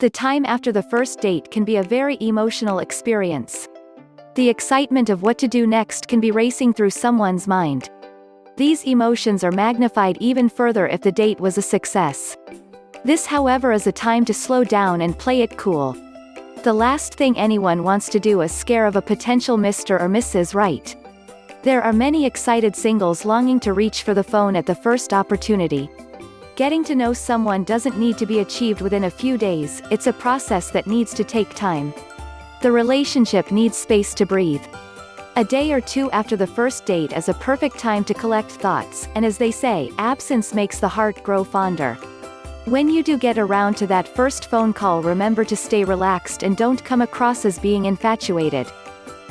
The time after the first date can be a very emotional experience. The excitement of what to do next can be racing through someone's mind. These emotions are magnified even further if the date was a success. This, however, is a time to slow down and play it cool. The last thing anyone wants to do is scare of a potential Mr. or Mrs. Right. There are many excited singles longing to reach for the phone at the first opportunity. Getting to know someone doesn't need to be achieved within a few days, it's a process that needs to take time. The relationship needs space to breathe. A day or two after the first date is a perfect time to collect thoughts, and as they say, absence makes the heart grow fonder. When you do get around to that first phone call, remember to stay relaxed and don't come across as being infatuated.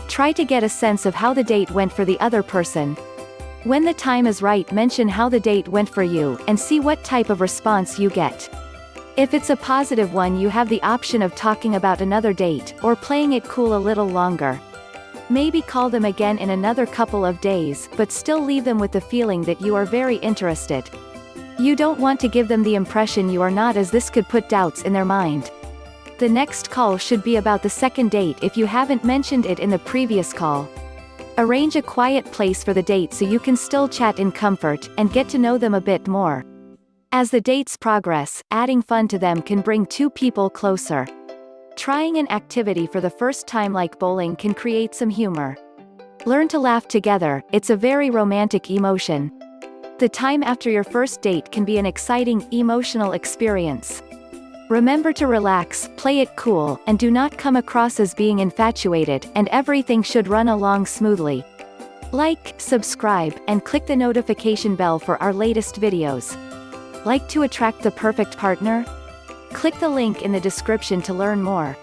Try to get a sense of how the date went for the other person. When the time is right, mention how the date went for you, and see what type of response you get. If it's a positive one, you have the option of talking about another date, or playing it cool a little longer. Maybe call them again in another couple of days, but still leave them with the feeling that you are very interested. You don't want to give them the impression you are not, as this could put doubts in their mind. The next call should be about the second date if you haven't mentioned it in the previous call. Arrange a quiet place for the date so you can still chat in comfort, and get to know them a bit more. As the dates progress, adding fun to them can bring two people closer. Trying an activity for the first time like bowling can create some humor. Learn to laugh together, it's a very romantic emotion. The time after your first date can be an exciting, emotional experience. Remember to relax, play it cool, and do not come across as being infatuated, and everything should run along smoothly. Like, subscribe, and click the notification bell for our latest videos. Like to attract the perfect partner? Click the link in the description to learn more.